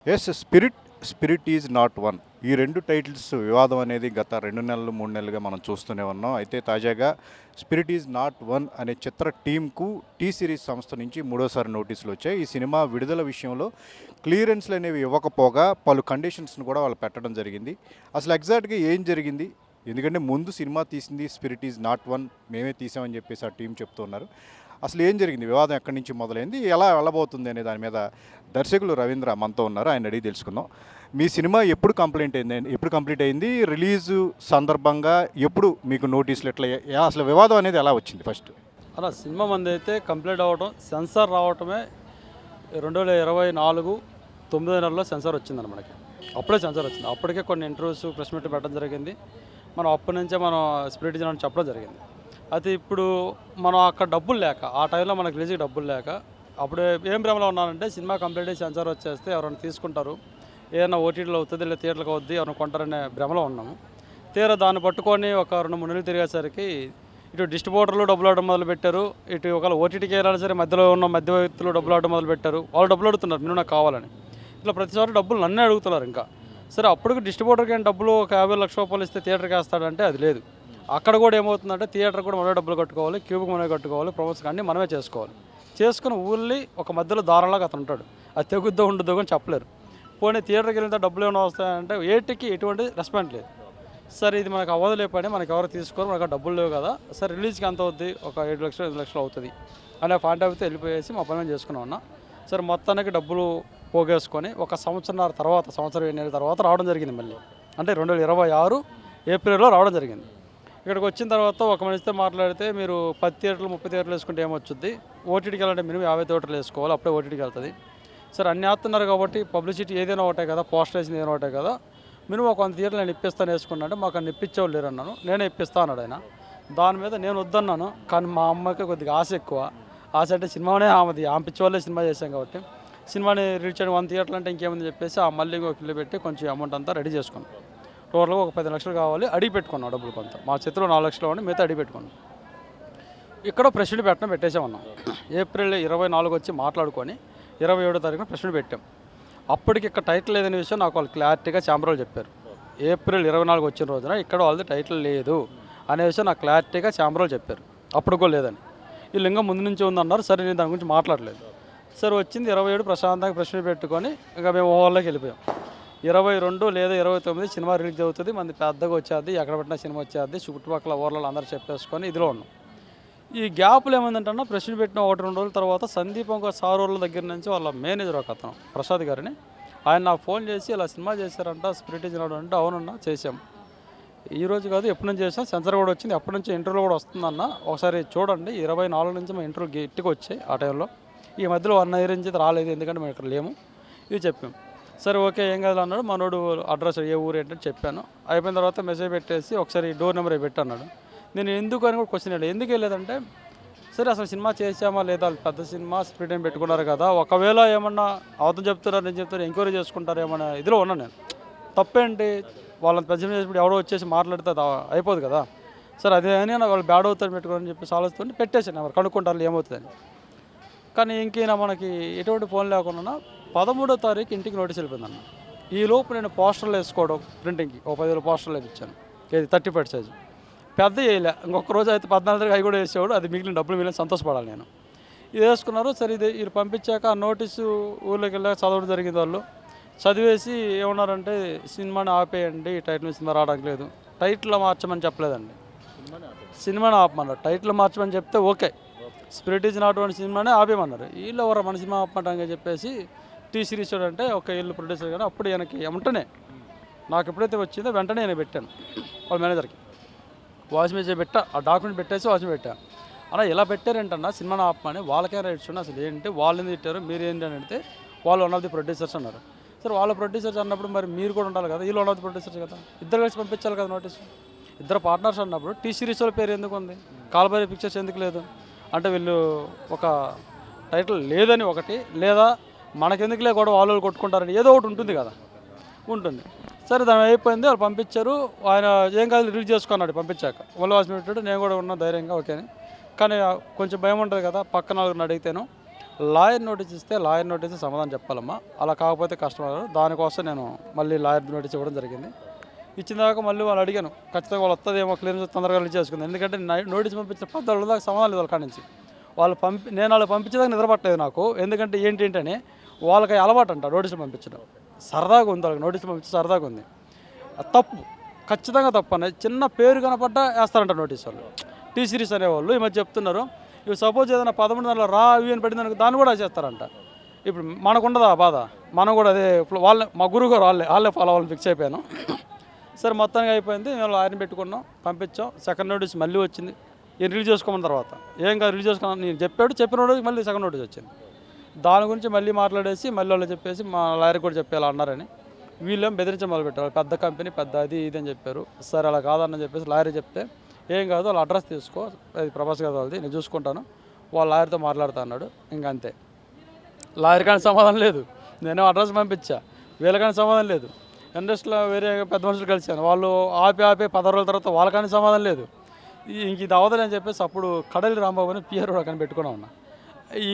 Yes spirit, spirit is not one. ఈ రెండు titles వివాదం అనేది గత 2 నెలలు 3 నెలలుగా మనం చూస్తూనే ఉన్నాం. అయితే తాజాగా స్పిరిట్ ఈజ్ నాట్ వన్ అనే చిత్ర టీంకు టీ సిరీస్ సంస్థ నుంచి మూడోసారి నోటీసులు వచ్చాయి. ఈ సినిమా విడుదల విషయంలో క్లియరెన్స్లు అనేవి ఇవ్వకపోగా పలు కండిషన్స్ను కూడా వాళ్ళు పెట్టడం జరిగింది. అసలు ఎగ్జాక్ట్గా ఏం జరిగింది? ఎందుకంటే ముందు సినిమా తీసింది స్పిరిట్ ఈజ్ నాట్ వన్, మేమే తీసామని చెప్పేసి ఆ టీం చెప్తున్నారు. అసలు ఏం జరిగింది? వివాదం ఎక్కడి నుంచి మొదలైంది, ఎలా వెళ్ళబోతుంది అనే దాని మీద దర్శకులు రవీంద్ర మనతో ఉన్నారు. ఆయన అడిగి తెలుసుకుందాం. మీ సినిమా ఎప్పుడు కంప్లీట్ అయింది? రిలీజు సందర్భంగా ఎప్పుడు మీకు నోటీసులు ఎట్లా, అసలు వివాదం అనేది ఎలా వచ్చింది ఫస్ట్? అలా సినిమా మంది అయితే కంప్లీట్ అవ్వడం, సెన్సార్ రావటమే 2024 9 నెలలో సెన్సార్ వచ్చిందని మనకి. అప్పుడే సెన్సార్ వచ్చింది. అప్పటికే కొన్ని ఇంటర్వ్యూస్, ప్రెస్ మీట్ పెట్టడం జరిగింది. మనం అప్పటి నుంచే మనం స్పిరిట్ అని చెప్పడం జరిగింది. అయితే ఇప్పుడు మనం అక్కడ డబ్బులు లేక, ఆ టైంలో మనకు రిలీజ్కి డబ్బులు లేక, అప్పుడు ఏం భ్రమలో ఉన్నానంటే సినిమా కంప్లీట్ అయ్యి సెన్సార్ వచ్చేస్తే ఎవరైనా తీసుకుంటారు, ఏదైనా ఓటీటీలో అవుతుంది లేదా థియేటర్లకు అవుద్ది, ఎవరైనా కొంటారనే భ్రమలో ఉన్నాము. తీరా దాన్ని పట్టుకొని ఒక 2-3 నెలలు తిరిగేసరికి ఇటు డిస్ట్రిబ్యూటర్లు డబ్బులు ఆడడం మొదలుపెట్టారు, ఇటు ఒకవేళ ఓటీటీకి వెళ్ళాలి సరే మధ్యలో ఉన్న మధ్య వ్యక్తులు డబ్బులు ఆడడం మొదలుపెట్టారు. వాళ్ళు డబ్బులు అడుగుతున్నారు, మీరు నాకు కావాలని. ఇట్లా ప్రతిసారి డబ్బులు నన్నే అడుగుతున్నారు. ఇంకా సరే అప్పటికి డిస్ట్రిబ్యూటర్కి ఏం డబ్బులు ఒక 50 లక్షల రూపాయలు ఇస్తే థియేటర్కి వేస్తాడంటే అది లేదు. అక్కడ కూడా ఏమవుతుందంటే థియేటర్ కూడా మనమే డబ్బులు కట్టుకోవాలి, క్యూబ్కి మనమే కట్టుకోవాలి, ప్రమోషన్ అన్నీ మనమే చేసుకోవాలి. చేసుకుని ఊళ్ళి ఒక మధ్యలో దారంలాగా అతను ఉంటాడు. అది తెగుద్దో ఉండదో అని చెప్పలేరు. పోనీ థియేటర్కి వెళ్ళిన డబ్బులు ఏమైనా వస్తాయంటే ఏటికి ఎటువంటి రెస్పాండ్ లేదు. సరే ఇది మనకు అవ్వదులేపని, మనకి ఎవరు తీసుకోరు, మనకు డబ్బులు లేవు కదా, సరే రిలీజ్కి ఎంత అవుద్ది, ఒక 7 లక్షలు 8 లక్షలు అవుతుంది అనే పాయింట్ ఆఫ్ వెళ్ళిపోయేసి మా పని చేసుకున్నాం ఉన్నా. సరే మొత్తానికి డబ్బులు పోగేసుకొని ఒక సంవత్సరం నెలల తర్వాత రావడం జరిగింది. మళ్ళీ అంటే 2026 ఏప్రిల్లో రావడం జరిగింది. ఇక్కడికి వచ్చిన తర్వాత ఒక మనిషితో మాట్లాడితే, మీరు 10 థియేటర్లు 30 థియేటర్లు వేసుకుంటే ఏమొచ్చుద్ది, ఓటీటీకి వెళ్ళాలంటే మినిమం 50 థియేటర్లు వేసుకోవాలి, అప్పుడే ఓటీటీకి వెళ్తుంది. సరే అన్నీ ఆస్తున్నారు కాబట్టి పబ్లిసిటీ ఏదైనా ఒకటే కదా, పోస్టర్ వేసింది ఏదైనా ఒకటే కదా, మినిమం ఒక 100 థియేటర్లు నేను ఇప్పిస్తాను వేసుకున్నా అంటే, మాకు అన్ని ఇప్పించేవాళ్ళు లేరు అన్నాను. నేనే ఇప్పిస్తా అన్నాడు ఆయన. దాని మీద నేను వద్దన్నాను. కానీ మా అమ్మకి కొద్దిగా ఆశ ఎక్కువ. ఆశ అంటే సినిమానే ఆమె పిచ్చేవాళ్ళే సినిమా చేశాం కాబట్టి సినిమాని రీచ్ చేయడం 100 థియేటర్లు అంటే ఇంకేముంది చెప్పేసి ఆ మళ్ళీ ఒక ఇల్లు పెట్టి కొంచెం అమౌంట్ అంతా రెడీ చేసుకున్నాం. టోటల్గా ఒక 10 లక్షలు కావాలి, అడిగి పెట్టుకున్నాం డబ్బులు కొంత. మా చేతిలో 4 లక్షలు ఉండి మిగతా అడిగి పెట్టుకున్నాం. ఇక్కడ ప్రెస్ మీట్ పెట్టేసామన్నాం. ఏప్రిల్ 24 వచ్చి మాట్లాడుకొని 27వ తారీఖున ప్రెస్ మీట్ పెట్టాం. అప్పటికి ఇక్కడ టైటిల్ లేదనే విషయం నాకు వాళ్ళు క్లారిటీగా ఛాంబర్లో చెప్పారు. ఏప్రిల్ 24 వచ్చిన రోజున ఇక్కడ వాళ్ళది టైటిల్ లేదు అనే విషయం నాకు క్లారిటీగా ఛాంబర్లో చెప్పారు. అప్పుడు కూడా లేదని, వీళ్ళు ఇంకా ముందు నుంచి ఉందన్నారు. సరే నేను దాని గురించి మాట్లాడలేదు. సరే వచ్చింది 27 ప్రశాంతంగా ప్రెస్ మీట్ పెట్టుకొని ఇంకా మేము ఊళ్ళోకి వెళ్ళిపోయాం. 22 లేదా 29 సినిమా రిలీజ్ అవుతుంది, మంది పెద్దగా వచ్చేది, ఎక్కడ పెట్టినా సినిమా వచ్చేది, చుట్టుపక్కల ఊర్లలో అందరూ చెప్పేసుకొని ఇదిలో ఉన్నాం. ఈ గ్యాప్లు ఏమైందంటే ప్రెస్ మీట్ పెట్టిన 1-2 రోజుల తర్వాత సందీప్ ఒక సార్ వాళ్ళ దగ్గర నుంచి వాళ్ళ మేనేజర్ ఒక అతను ప్రసాద్ గారిని, ఆయన నాకు ఫోన్ చేసి ఇలా సినిమా చేశారంట స్పిరిట్ ఇచ్చినాడు అంటే, అవునన్నా చేసాం, ఈరోజు కాదు ఎప్పటి నుంచి చేసాం, సెన్సర్ కూడా వచ్చింది, ఎప్పటి నుంచి ఇంటర్వ్యూ కూడా వస్తుందన్న, ఒకసారి చూడండి. 24 నుంచి మా ఇంటర్వ్యూ గట్టిగా వచ్చాయి ఆ టైంలో. ఈ మధ్యలో 1 ఇయర్ నుంచి రాలేదు, ఎందుకంటే మేము ఇక్కడ లేము, ఇది చెప్పాం. సరే ఓకే ఏం కాదు అన్నాడు. మనోడు అడ్రస్ ఏ ఊరు ఏంటంటే చెప్పాను. అయిపోయిన తర్వాత మెసేజ్ పెట్టేసి ఒకసారి డోర్ నెంబర్ పెట్టి అన్నాడు. నేను ఎందుకు అని కూడా క్వశ్చన్ అయ్యాడు. ఎందుకు వెళ్ళలేదంటే, సరే అసలు సినిమా చేసామా లేదా, పెద్ద సినిమా స్పిరిట్ ఏం పెట్టుకున్నారు కదా, ఒకవేళ ఏమన్నా అవతం చెప్తున్నారు నేను చెప్తాను ఎంక్వైరీ చేసుకుంటారు ఏమన్నా ఇదిలో ఉన్నాను నేను. తప్పేంటి, వాళ్ళని ప్రజెంట్ చేసినప్పుడు ఎవడో వచ్చేసి మాట్లాడితే అది అయిపోదు కదా. సరే అదే అని వాళ్ళు బ్యాడ్ అవుతారు పెట్టుకోని చెప్పి ఆలోచిస్తుంటే పెట్టేసాను, ఎవరు కనుక్కుంటారు ఏమవుతుందని. కానీ ఇంకైనా మనకి ఎటువంటి ఫోన్ లేకుండా 13వ తారీఖు ఇంటికి నోటీస్ వెళ్ళిపోయిందన్న. ఈ లోపు నేను పోస్టర్లు వేసుకోవడం, ప్రింటింగ్కి ఒక 10,000 పోస్టర్లు వేయించాను. ఏది 30 సైజు పెద్ద వేయలే. ఇంకొక రోజు అయితే 14 అవి కూడా వేసేవాడు. అది మిగిలిన డబ్బులు మిగిలిన సంతోషపడాలి నేను. ఇది వేసుకున్నారు. సరే ఇది వీళ్ళు పంపించాక ఆ నోటీసు ఊళ్ళోకి వెళ్ళాక చదవడం జరిగింది. వాళ్ళు చదివేసి ఏమన్నారంటే, సినిమాని ఆపేయండి, టైటిల్ సినిమా రావడానికి లేదు, టైటిల్ మార్చమని చెప్పలేదండి, సినిమాని ఆపమన్నారు. టైటిల్ మార్చమని చెప్తే okay, spirit is not one సినిమానే ఆపేయమన్నారు. వీళ్ళు ఎవరు మన సినిమా ఆపమంటాగా చెప్పేసి టీ సిరీస్ అంటే ఒక వీళ్ళు ప్రొడ్యూసర్ కానీ అప్పుడు ఈయనకి వెంటనే నాకు ఎప్పుడైతే వచ్చిందో వెంటనే నేను పెట్టాను వాళ్ళ మేనేజర్కి, వాయిస్ మెసేజ్ పెట్టా, ఆ డాక్యుమెంట్ పెట్టేసి వాయిస్ పెట్టాను. అలా ఇలా పెట్టారేంటన్నా సినిమాని ఆపమని, వాళ్ళకే రైట్స్ ఉన్నాయి, అసలు ఏంటి వాళ్ళు ఎందుకు తిట్టారు, మీరు ఏంటి అని అడిగితే వాళ్ళు వన్ ఆఫ్ ది ప్రొడ్యూసర్స్ అన్నారు. సరే వాళ్ళ ప్రొడ్యూసర్స్ అన్నప్పుడు మరి మీరు కూడా ఉండాలి కదా, వీళ్ళు వన్ ఆఫ్ ది ప్రొడ్యూసర్స్ కదా, ఇద్దరు కలిసి పంపించాలి కదా నోటీసు. ఇద్దరు పార్ట్నర్స్ అన్నప్పుడు టీ సిరీస్ వాళ్ళ పేరు ఎందుకు ఉంది, కాల్బరీ పిక్చర్స్ ఎందుకు లేదు అంటే, వీళ్ళు ఒక టైటిల్ లేదని ఒకటి, లేదా మనకెందుకులే కూడా వాళ్ళు కొట్టుకుంటారని ఏదో ఒకటి ఉంటుంది కదా, ఉంటుంది. సరే దాని అయిపోయింది, వాళ్ళు పంపించారు. ఆయన ఏం కాదు రిలీజ్ చేసుకున్నాడు పంపించాక. వాళ్ళు వాసి పెట్టాడు, నేను కూడా ఉన్నా ధైర్యంగా ఓకే అని. కానీ కొంచెం భయం ఉంటుంది కదా, పక్కన వాళ్ళని అడిగితేను లాయర్ నోటీస్ ఇస్తే లాయర్ నోటీస్ సమాధానం చెప్పాలమ్మా, అలా కాకపోతే కస్టమర్. దానికోసం నేను మళ్ళీ లాయర్ నోటీస్ ఇవ్వడం జరిగింది. ఇచ్చిన దాకా మళ్ళీ వాళ్ళు అడిగాను, ఖచ్చితంగా వాళ్ళు వస్తుందేమో క్లియరెన్స్ తొందరగా రిలీజ్ చేసుకుంది. ఎందుకంటే నోటీస్ పంపించిన పెద్దవాళ్ళు దాకా సమాధానం లేదు వాళ్ళ కాడ నుంచి. నేను వాళ్ళు పంపించేదాకా నిద్రపట్టలేదు నాకు. ఎందుకంటే ఏంటంటే వాళ్ళకి అలవాటు అంట నోటీసులు పంపించడం. సరదాగా ఉంది వాళ్ళకి, నోటీసులు పంపించి సరదాగా ఉంది. తప్పు, ఖచ్చితంగా తప్పు అనేది. చిన్న పేరు కనపడ్డా వేస్తారంట నోటీస్ వాళ్ళు. టీ సిరీస్ అనేవాళ్ళు ఈ మధ్య చెప్తున్నారు, ఇవి సపోజ్ ఏదైనా 11 నెలల రా అవి అని పడింది దాన్ని కూడా చేస్తారంట. ఇప్పుడు మనకుండదా ఆ బాధ, మనం కూడా అదే వాళ్ళే, మా గురువు గారు వాళ్ళే ఫాలో అవ్వాలని ఫిక్స్ అయిపోయాను. సరే మొత్తానికి అయిపోయింది, మేము ఆయన పెట్టుకున్నాం, పంపించాం. సెకండ్ నోటీస్ మళ్ళీ వచ్చింది, రిలీజ్ చేసుకోమన్న తర్వాత. ఏం కాదు రిలీజ్ చేసుకున్నాను నేను చెప్పిన రోజు మళ్ళీ సెకండ్ నోటీస్ వచ్చింది. దాని గురించి మళ్ళీ మాట్లాడేసి మళ్ళీ వాళ్ళు చెప్పేసి మా లాయర్ కూడా చెప్పేలా అన్నారని వీళ్ళేం బెదిరించడం మొదలుపెట్టారు. పెద్ద కంపెనీ, పెద్ద అది ఇది అని చెప్పారు. సరే అలా కాదని చెప్పేసి లాయర్ చెప్తే, ఏం కాదు వాళ్ళ అడ్రస్ తీసుకో, అది ప్రభాస్ గారు వాళ్ళది, నేను చూసుకుంటాను, వాళ్ళ లాయర్తో మాట్లాడుతా అన్నాడు. ఇంకంతే. లాయర్ కానీ సమాధానం లేదు, నేనే అడ్రస్ పంపించా, వీళ్ళకాని సమాధానం లేదు. ఇండస్ట్రీలో వేరే పెద్ద మనుషులు కలిసాను, వాళ్ళు ఆపి 10 రోజుల తర్వాత వాళ్ళకాని సమాధానం లేదు. ఇంక ఇది అవదని అని చెప్పేసి అప్పుడు కడలి రాంబాబు అని పిఆర్ కూడా కానీ పెట్టుకున్నా ఉన్నా.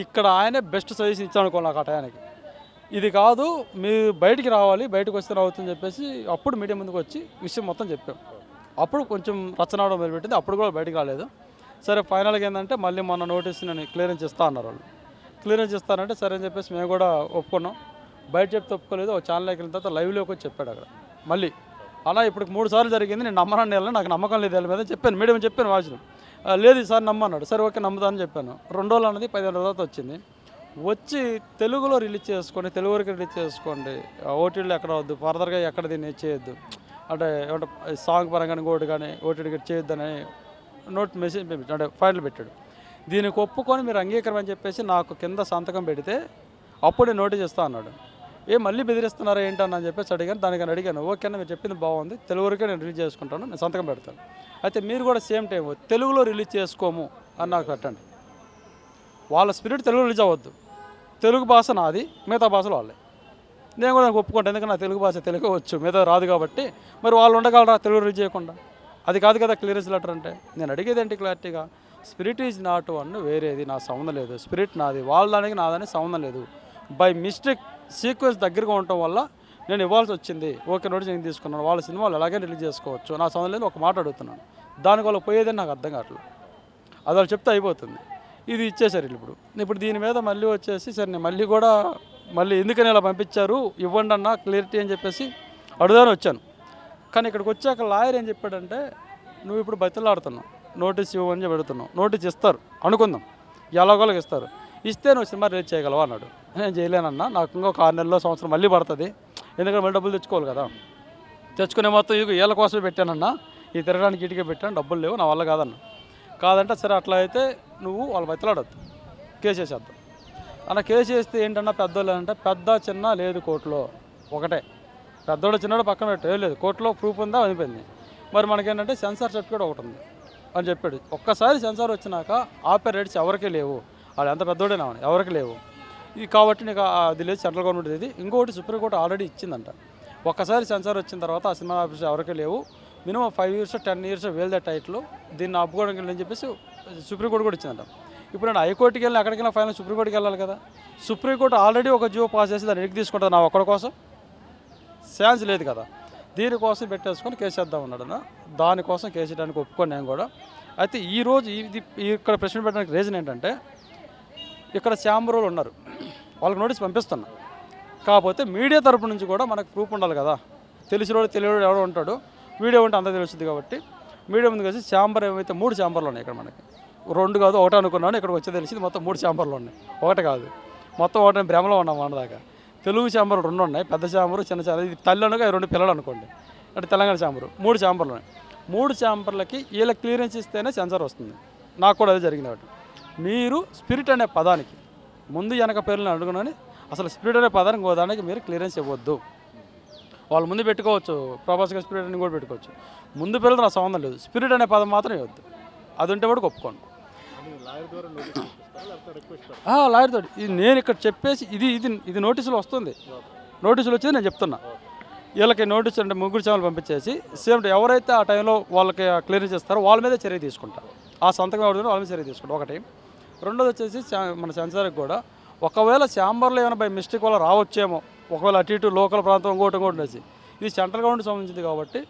ఇక్కడ ఆయనే బెస్ట్ సజెషన్ ఇచ్చాను అనుకో నాకు ఆ టయానికి. ఇది కాదు మీరు బయటికి రావాలి, బయటకు వస్తే అవుతుందని చెప్పేసి అప్పుడు మీడియా ముందుకు వచ్చి విషయం మొత్తం చెప్పాం. అప్పుడు కొంచెం రచన అవడం మొదలుపెట్టింది, అప్పుడు కూడా బయటికి రాలేదు. సరే ఫైనల్గా ఏంటంటే మళ్ళీ మొన్న నోటీస్ నేను క్లియరెన్స్ ఇస్తా అన్నారు వాళ్ళు. క్లియరెన్స్ ఇస్తానంటే సరే అని చెప్పేసి మేము కూడా ఒప్పుకున్నాం. బయట చెప్తే ఒప్పుకోలేదు. ఒక ఛానల్లోకి వెళ్ళిన తర్వాత లైవ్లోకి వచ్చి చెప్పాడు అక్కడ. మళ్ళీ అలా ఇప్పుడు 3 సార్లు జరిగింది, నేను నమ్మనని వెళ్ళిన, నాకు నమ్మకం లేదు వీళ్ళ మీద చెప్పాను, మీడియం చెప్పాను వాచ్ను. లేదు ఈసారి నమ్మన్నాడు. సరే ఓకే నమ్ముతానని చెప్పాను. 2 రోజులు అన్నది 15 రోజుల తర్వాత వచ్చింది. వచ్చి తెలుగులో రిలీజ్ చేసుకోండి, తెలుగు వరకు రిలీజ్ చేసుకోండి, ఓటీటీలో ఎక్కడ వద్దు, ఫర్దర్గా ఎక్కడ దీన్ని చేయొద్దు అంటే సాంగ్ పరంగా ఇంకోటి కానీ ఓటీటీ చేయొద్దని మెసేజ్ అంటే ఫైనల్ పెట్టాడు. దీనికి ఒప్పుకొని మీరు అంగీకారం అని చెప్పేసి నాకు కింద సంతకం పెడితే అప్పుడు నేను నోటీస్ ఇస్తా అన్నాడు. మళ్ళీ బెదిరిస్తున్నారా ఏంటని చెప్పేసి అడిగాను. దానికని అడిగాను, ఓకేనా మీరు చెప్పింది బాగుంది, తెలుగు వరకే నేను రిలీజ్ చేసుకుంటాను, నేను సంతకం పెడతాను. అయితే మీరు కూడా సేమ్ టైం తెలుగులో రిలీజ్ చేసుకోము అని నాకు పెట్టండి. వాళ్ళ స్పిరిట్ తెలుగు రిలీజ్ అవ్వద్దు, తెలుగు భాష నాది, మిగతా భాషలు వాళ్ళే. నేను కూడా ఒప్పుకుంటాను, ఎందుకంటే నా తెలుగు భాష తెలుగు వచ్చు, మిగతా రాదు కాబట్టి. మరి వాళ్ళు ఉండగలరా తెలుగు రిలీజ్ చేయకుండా? అది కాదు కదా క్లియరెన్స్ లెటర్ అంటే. నేను అడిగేది ఏంటి క్లారిటీగా, స్పిరిట్ ఈజ్ నాట్ వన్, వేరేది నా సంబంధం లేదు, స్పిరిట్ నాది, వాళ్ళ దానికి నాదని సంబంధం లేదు. బై మిస్టేక్ సీక్వెన్స్ దగ్గరగా ఉండటం వల్ల నేను ఇవ్వాల్సి వచ్చింది. ఓకే నోటీస్ నేను తీసుకున్నాను, వాళ్ళ సినిమాలు ఎలాగే రిలీజ్ చేసుకోవచ్చు, నా సంబంధం లేదు, ఒక మాట అడుగుతున్నాను. దానికి వాళ్ళు పోయేదని నాకు అర్థం కావట్లేదు. అది వాళ్ళు చెప్తే అయిపోతుంది. ఇది ఇచ్చేసారు ఇప్పుడు దీని మీద మళ్ళీ వచ్చేసి సరే నేను మళ్ళీ ఎందుకని ఇలా పంపించారు ఇవ్వండి అన్న క్లియరిటీ అని చెప్పేసి అడుగుదాని వచ్చాను. కానీ ఇక్కడికి వచ్చాక లాయర్ ఏం చెప్పాడంటే, నువ్వు ఇప్పుడు బతిలాడుతున్నావు, నోటీస్ ఇవ్వని చెప్పి అడుగుతున్నావు, నోటీస్ ఇస్తారు అనుకుందాం, ఎలాగోలాగా ఇస్తారు, ఇస్తే నువ్వు సినిమా రిలీజ్ చేయగలవా అన్నాడు. నేను చేయలేనన్నా, నాకు ఇంకొక 6 నెలల్లో సంవత్సరం మళ్ళీ పడుతుంది, ఎందుకంటే మళ్ళీ డబ్బులు తెచ్చుకోవాలి కదా, తెచ్చుకునే మొత్తం వీళ్ళ కోసమే పెట్టానన్నా, ఈ తిరగడానికి ఇటుకే పెట్టాను, డబ్బులు లేవు, నా వల్ల కాదంటే సరే అట్లా అయితే నువ్వు వాళ్ళు బతిలాడద్దు, కేసు వేసేద్దాం అన్న. కేసు వేస్తే ఏంటన్నా పెద్దోళ్ళు అంటే, పెద్ద చిన్న లేదు కోర్టులో ఒకటే, పెద్దోడు చిన్నోడు పక్కన పెట్టే లేదు, కోర్టులో ప్రూఫ్ ఉందా అయిపోయింది. మరి మనకేంటంటే సెన్సార్ సర్టిఫికేట్ ఒకటి ఉంది అని చెప్పాడు. ఒక్కసారి సెన్సార్ వచ్చినాక ఆపే రైట్స్ ఎవరికీ లేవు, వాళ్ళు ఎంత పెద్దోడైనా ఎవరికి లేవు. ఇది కాబట్టి నీకు అది లేదు, సెంట్రల్ గవర్నమెంట్ ఇది. ఇంకోటి సుప్రీంకోర్టు ఆల్రెడీ ఇచ్చిందంట, ఒక్కసారి సెన్సార్ వచ్చిన తర్వాత ఆ సినిమా ఆఫీస్ ఎవరికీ లేవు, మినిమం 5 years 10 years వేల్దే టైటిల్, దీన్ని ఆపుకోవడానికి అని చెప్పేసి సుప్రీంకోర్టు కూడా ఇచ్చిందంట. ఇప్పుడు నేను హైకోర్టుకి వెళ్ళి ఎక్కడికి వెళ్ళినా ఫైనల్ సుప్రీంకోర్టుకి వెళ్ళాలి కదా. సుప్రీంకోర్టు ఆల్రెడీ ఒక జియో పాస్ చేసి దాన్ని ఎక్కి తీసుకుంటుంది, నా ఒక్కడి కోసం ఛాన్స్ లేదు కదా. దీనికోసం పెట్టేసుకొని కేసు వేద్దాం ఉన్నాడు. దానికోసం కేసు వేయడానికి ఒప్పుకొని నేను కూడా. అయితే ఈరోజు ఇక్కడ ప్రశ్న పెట్టడానికి రీజన్ ఏంటంటే, ఇక్కడ ఛాంబర్లు ఉన్నారు, వాళ్ళకి నోటీస్ పంపిస్తున్నా, కాకపోతే మీడియా తరపు నుంచి కూడా మనకు ప్రూఫ్ ఉండాలి కదా. తెలిసినోడు తెలియడు ఎవడో ఉంటాడు, వీడియో ఉంటే అంతా తెలుస్తుంది కాబట్టి మీడియా ముందు కలిసి ఛాంబర్ ఏమైతే 3 ఛాంబర్లు ఉన్నాయి ఇక్కడ మనకి, 2 కాదు 1 అనుకున్నాను, ఇక్కడికి వచ్చి తెలిసింది మొత్తం 3 ఛాంబర్లు ఉన్నాయి, 1 కాదు మొత్తం 1 భ్రమలో ఉన్నాం దాకా. తెలుగు ఛాంబర్ 2 ఉన్నాయి, పెద్ద ఛాంబరు చిన్న ఛాంబర్, ఇది తల్లి అనగా 2 పిల్లలు అనుకోండి, అంటే తెలంగాణ ఛాంబరు 3 ఛాంబర్లు ఉన్నాయి. 3 ఛాంబర్లకి వీళ్ళ క్లియరెన్స్ ఇస్తేనే సెన్సార్ వస్తుంది. నాకు కూడా అది జరిగింది కాబట్టి మీరు స్పిరిట్ అనే పదానికి ముందు వెనక పేర్లను అడుగునని, అసలు స్పిరిట్ అనే పదానికి గోదానికి మీరు క్లియరెన్స్ ఇవ్వద్దు. వాళ్ళు ముందు పెట్టుకోవచ్చు, ప్రభాస్ గారి స్పిరిట్ అని కూడా పెట్టుకోవచ్చు, ముందు పేర్లు నా సంబంధం లేదు, స్పిరిట్ అనే పదం మాత్రం ఇవ్వద్దు. అది ఉంటే కూడా ఒప్పుకోండి. లాయర్ తోటి నేను ఇక్కడ చెప్పేసి ఇది నోటీసులు వస్తుంది, నోటీసులు వచ్చేది నేను చెప్తున్నా. వీళ్ళకి నోటీసు అంటే 3 ఛానల్ పంపించేసి సేమ్ ఎవరైతే ఆ టైంలో వాళ్ళకి క్లియరెన్స్ చేస్తారో వాళ్ళ మీద చర్య తీసుకుంటారు, ఆ సంతకం ఎవరు వాళ్ళ మీద చర్య తీసుకుంటారు ఒకటి. రెండోది వచ్చేసి మన సెన్సార్కి కూడా ఒకవేళ ఛాంబర్లో ఏమైనా బై మిస్టేక్ వల్ల రావచ్చేమో, ఒకవేళ అటు ఇటు లోకల్ ప్రాంతం ఇంకోటి ఉండేసి, ఇది సెంట్రల్ గవర్నమెంట్ సంబంధించింది కాబట్టి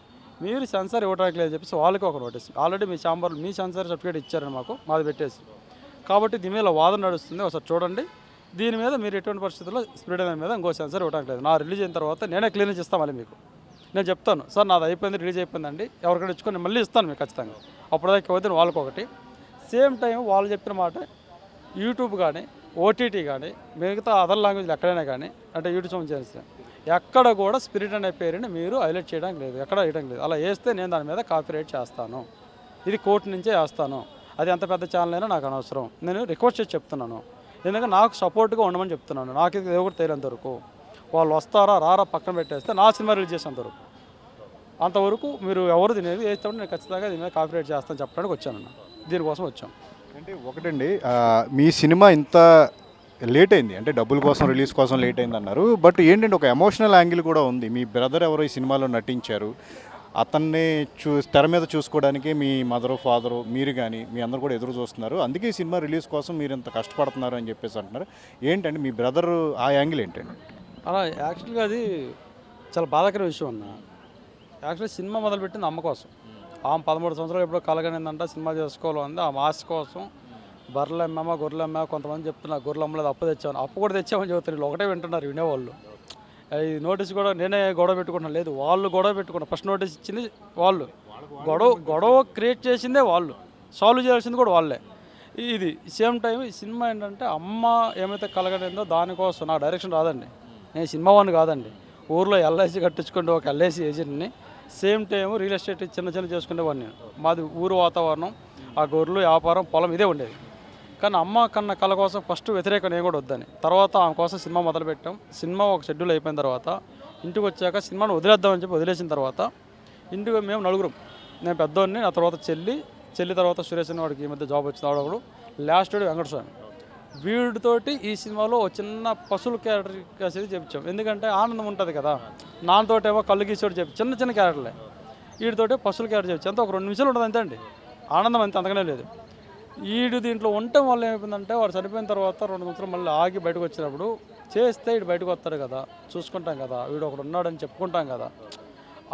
మీరు సెన్సార్ ఇవ్వడానికి లేదని చెప్పేసి వాళ్ళకి ఒక నోటీస్ ఆల్రెడీ మీ ఛాంబర్లో మీ సెన్సార్ సర్టిఫికేట్ ఇచ్చారని మాది పెట్టేసి, కాబట్టి దీని మీద వాదన నడుస్తుంది. ఒకసారి చూడండి, దీని మీద మీరు ఎటువంటి పరిస్థితుల్లో స్ప్లిట్ అయిన మీద ఇంకో సెన్సార్ ఇవ్వడానికి లేదు. నా రిలీజ్ అయిన తర్వాత నేనే క్లియరెన్స్ ఇస్తాను. మళ్ళీ మీకు నేను చెప్తాను, సార్ నాది అయిపోయింది, రిలీజ్ అయిపోయిందండి, ఎవరికైనా ఇచ్చుకొని మళ్ళీ ఇస్తాను మీకు ఖచ్చితంగా. అప్పటిదాకా వద్దు వాళ్ళకి ఒకటి. సేమ్ టైం వాళ్ళు చెప్పిన మాట యూట్యూబ్ కానీ ఓటీటీ కానీ మిగతా అదర్ లాంగ్వేజ్లు ఎక్కడైనా కానీ, అంటే యూట్యూబ్ సంబంధించిన ఎక్కడ కూడా స్పిరిట్ అనే పేరుని మీరు హైలైట్ చేయడానికి లేదు, ఎక్కడ వేయడం లేదు. అలా వేస్తే నేను దాని మీద కాపీరైట్ చేస్తాను, ఇది కోర్టు నుంచే వేస్తాను. అది ఎంత పెద్ద ఛానల్ అయినా నాకు అనవసరం. నేను రిక్వెస్ట్ చేసి చెప్తున్నాను, ఎందుకంటే నాకు సపోర్ట్గా ఉండమని చెప్తున్నాను. నాకు ఇది ఎవరు తెలియనంత వరకు, వాళ్ళు వస్తారా రారా పక్కన పెట్టేస్తే నా సినిమా రిలీజ్ చేసేంత వరకు, అంతవరకు మీరు ఎవరు తినేది వేస్తామని నేను ఖచ్చితంగా దీని మీద కాపీరైట్ చేస్తాను చెప్పడానికి వచ్చాను. దీనికోసం వచ్చాం. అంటే ఒకటండి, మీ సినిమా ఇంత లేట్ అయింది అంటే డబ్బుల కోసం రిలీజ్ కోసం లేట్ అయింది అన్నారు. బట్ ఏంటంటే ఒక ఎమోషనల్ యాంగిల్ కూడా ఉంది. మీ బ్రదర్ ఎవరో ఈ సినిమాలో నటించారు, అతన్ని తెర మీద చూసుకోవడానికి మీ మదరు ఫాదరు మీరు కానీ మీ అందరూ కూడా ఎదురు చూస్తున్నారు. అందుకే ఈ సినిమా రిలీజ్ కోసం మీరు ఇంత కష్టపడుతున్నారు అని చెప్పేసి అంటున్నారు. ఏంటంటే మీ బ్రదర్ ఆ యాంగిల్ ఏంటండి? అలా యాక్చువల్గా అది చాలా బాధాకర విషయం అన్న. యాక్చువల్లీ సినిమా మొదలుపెట్టింది అమ్మ కోసం. ఆమె 13 సంవత్సరాలు ఎప్పుడో కలగనిందంట సినిమా చేసుకోవాలి అంది. ఆ మాస్ కోసం బర్రెలు అమ్మామా గొర్రెలు అమ్మా, కొంతమంది చెప్తున్నా గొర్రెలు అమ్మలేదు అప్పు తెచ్చాను, అప్పు కూడా తెచ్చామని చెబుతారు. వీళ్ళు ఒకటే వింటున్నారు వినేవాళ్ళు. ఈ నోటీస్ కూడా నేనే గొడవ పెట్టుకుంటున్నాను, లేదు వాళ్ళు గొడవ పెట్టుకున్నారు. ఫస్ట్ నోటీస్ ఇచ్చింది వాళ్ళు, గొడవ క్రియేట్ చేసిందే వాళ్ళు, సాల్వ్ చేయాల్సింది కూడా వాళ్ళే. ఇది సేమ్ టైం ఈ సినిమా ఏంటంటే అమ్మ ఏమైతే కలగడిందో దానికోసం నా డైరెక్షన్ రాదండి, నేను సినిమా వాడిని కాదండి. ఊర్లో ఎల్ఐసి కట్టించుకుంటే ఒక ఎల్ఐసి ఏజెంట్ని, సేమ్ టైం రియల్ ఎస్టేట్ చిన్న చిన్న చేసుకునేవాడిని నేను. మాది ఊరు వాతావరణం, ఆ గొర్రెలు వ్యాపారం పొలం ఇదే ఉండేది. కానీ అమ్మ కన్న కళ కోసం ఫస్ట్ వ్యతిరేకం నేను కూడా వద్దని, తర్వాత ఆమె కోసం సినిమా మొదలుపెట్టాం. సినిమా ఒక షెడ్యూల్ అయిపోయిన తర్వాత ఇంటికి వచ్చాక సినిమాను వదిలేద్దామని చెప్పి వదిలేసిన తర్వాత ఇంటికి మేము నలుగురం, నేను పెద్దోడిని, ఆ తర్వాత చెల్లి తర్వాత సురేష్ అని వాడికి ఈ మధ్య జాబ్ వచ్చింది, వాడు లాస్ట్ వెంకటస్వామి. వీడితోటి ఈ సినిమాలో చిన్న పశువుల క్యారెక్టర్ చేసి చెప్పించాం. ఎందుకంటే ఆనందం ఉంటుంది కదా, నాతోటేమో కళ్ళు గీసేవాడు చెప్పి చిన్న చిన్న క్యారెక్టర్లే, వీడితోటి పశువుల క్యారెక్టర్ చెప్పి అంత ఒక 2 నిమిషాలు ఉంటుంది అంతే అండి. ఆనందం అంతే, అంతగానే లేదు. వీడు దీంట్లో ఉండటం వల్ల ఏమైపోయిందంటే వాడు చనిపోయిన తర్వాత 2 సంవత్సరాలు మళ్ళీ ఆగి బయటకు వచ్చినప్పుడు చేస్తే వీడు బయటకు వస్తాడు కదా, చూసుకుంటాం కదా, వీడు ఒకడు ఉన్నాడని చెప్పుకుంటాం కదా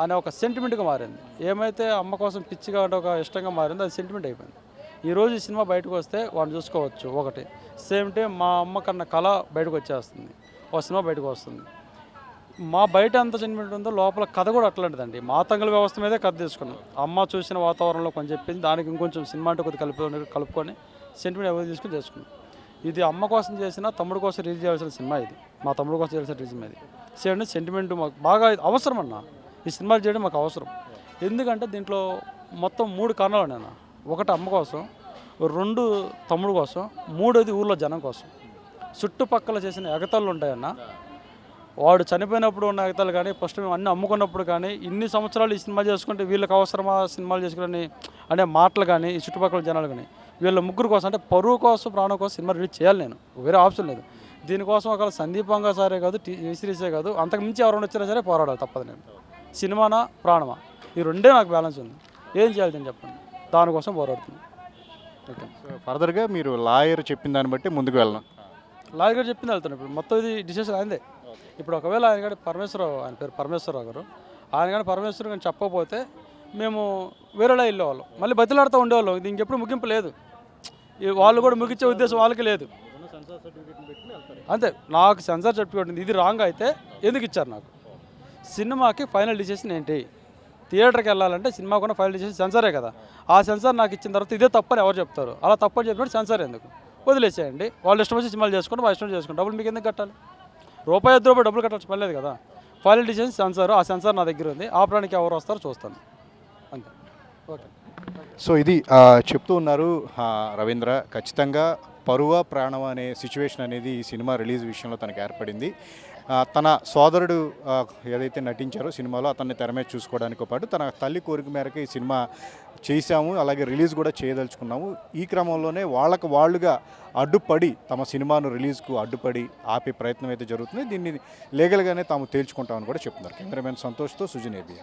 అనే ఒక సెంటిమెంట్గా మారింది. ఏమైతే అమ్మ కోసం పిచ్చిగా అంటే ఒక ఇష్టంగా మారిందో అది సెంటిమెంట్ అయిపోయింది. ఈరోజు ఈ సినిమా బయటకు వస్తే వాడిని చూసుకోవచ్చు ఒకటి, సేమ్ టైం మా అమ్మ కన్నా కళ బయటకు వచ్చేస్తుంది, ఒక సినిమా బయటకు వస్తుంది. మా బయట ఎంత సెంటిమెంట్ ఉందో లోపల కథ కూడా అట్లాంటిదండి. మాతంగల వ్యవస్థ మీదే కథ తీసుకున్నాం. అమ్మ చూసిన వాతావరణంలో కొంచెం చెప్పింది, దానికి ఇంకొంచెం సినిమా అంటే కొద్దిగా కలుపుకొని సెంటిమెంట్ ఎవరు తీసుకుని చేసుకున్నాం. ఇది అమ్మ కోసం చేసిన తమ్ముడు కోసం రిలీజ్ చేయాల్సిన సినిమా, ఇది మా తమ్ముడు కోసం చేయాల్సిన సినిమా. ఇది సేమ్ సెంటిమెంట్ మాకు బాగా అవసరం అన్న, ఈ సినిమాలు చేయడం మాకు అవసరం. ఎందుకంటే దీంట్లో మొత్తం 3 కారణాలు ఉన్నాయి అన్న. ఒకటి అమ్మ కోసం, 2 తమ్ముడు కోసం, 3 ఊళ్ళో జనం కోసం. చుట్టుపక్కల చేసిన ఎగతాళ్ళు ఉంటాయన్న, వాడు చనిపోయినప్పుడు ఉన్న ఎగతాలు కానీ, ఫస్ట్ మేము అన్నీ అమ్ముకున్నప్పుడు కానీ, ఇన్ని సంవత్సరాలు ఈ సినిమా చేసుకుంటే వీళ్ళకి అవసరమా సినిమాలు చేసుకుని అనే మాటలు కానీ, ఈ చుట్టుపక్కల జనాలు కానీ, వీళ్ళ ముగ్గురు కోసం అంటే పరువు కోసం ప్రాణం కోసం సినిమా రిలీజ్ చేయాలి, నేను వేరే ఆప్షన్ లేదు. దీనికోసం ఒకవేళ సందీపంగా సరే కాదు, సిరీసే కాదు, అంతకు మించి ఎవరైనా వచ్చినా సరే పోరాడాలి తప్పదు. నేను సినిమానా ప్రాణమా ఈ రెండే నాకు బ్యాలెన్స్ ఉంది, ఏం చేయాలి నేను చెప్పండి, దానికోసం పోరాడుతుంది. ఓకే, ఫర్దర్గా మీరు లాయర్ చెప్పిన దాన్ని బట్టి ముందుకు వెళ్ళను. లాయర్ గారు చెప్పింది వెళ్తాను. ఇప్పుడు మొత్తం ఇది డిసిషన్ అయిందే. ఇప్పుడు ఒకవేళ ఆయన కానీ పరమేశ్వరరావు, ఆయన పేరు పరమేశ్వరరావు గారు, ఆయన కానీ పరమేశ్వరం కానీ చెప్పకపోతే మేము వేరేలా వెళ్ళేవాళ్ళం, మళ్ళీ బతిలాడుతూ ఉండేవాళ్ళం. ఇది ఇంకెప్పుడు ముగింపు లేదు, వాళ్ళు కూడా ముగించే ఉద్దేశం వాళ్ళకి లేదు. అంతే, నాకు సెన్సార్ సర్టిఫికేట్ ఉంది, ఇది రాంగ్ అయితే ఎందుకు ఇచ్చారు నాకు? సినిమాకి ఫైనల్ డిసిషన్ ఏంటి? థియేటర్కి వెళ్ళాలంటే సినిమా కూడా ఫైనల్ డిసిషన్ సెన్సారే కదా. ఆ సెన్సార్ నాకు ఇచ్చిన తర్వాత ఇదే తప్పని ఎవరు చెప్తారు? అలా తప్పని చెప్పినట్టు సెన్సార్ ఎందుకు? వదిలేసేయండి, వాళ్ళు ఇష్టం వచ్చి సినిమాలు చేసుకుంటే మా ఇష్టం చేసుకుంటే డబ్బులు మీకు ఎందుకు కట్టాలి? ₹2 డబ్బులు కట్టాల్సి పర్లేదు కదా. ఫైనల్ డిసిషన్ సెన్సార్, ఆ సెన్సార్ నా దగ్గర ఉంది, ఆపడానికి ఎవరు వస్తారో చూస్తాను అంతే. ఓకే, సో ఇది చెప్తూ ఉన్నారు రవీంద్ర. ఖచ్చితంగా పరువ ప్రాణం అనే సిచ్యువేషన్ అనేది ఈ సినిమా రిలీజ్ విషయంలో తనకు ఏర్పడింది. తన సోదరుడు ఏదైతే నటించారో సినిమాలో అతన్ని తెర మీద చూసుకోవడానికి పాటు తన తల్లి కోరిక మేరకు ఈ సినిమా చేశాము, అలాగే రిలీజ్ కూడా చేయదలుచుకున్నాము. ఈ క్రమంలోనే వాళ్ళుగా అడ్డుపడి తమ సినిమాను రిలీజ్కు అడ్డుపడి ఆపే ప్రయత్నం అయితే జరుగుతుంది. దీన్ని లీగల్గానే తాము తేల్చుకుంటామని కూడా చెప్తున్నారు. కెమెరామెన్ సంతోష్తో సుజన్ ఏబిఎన్.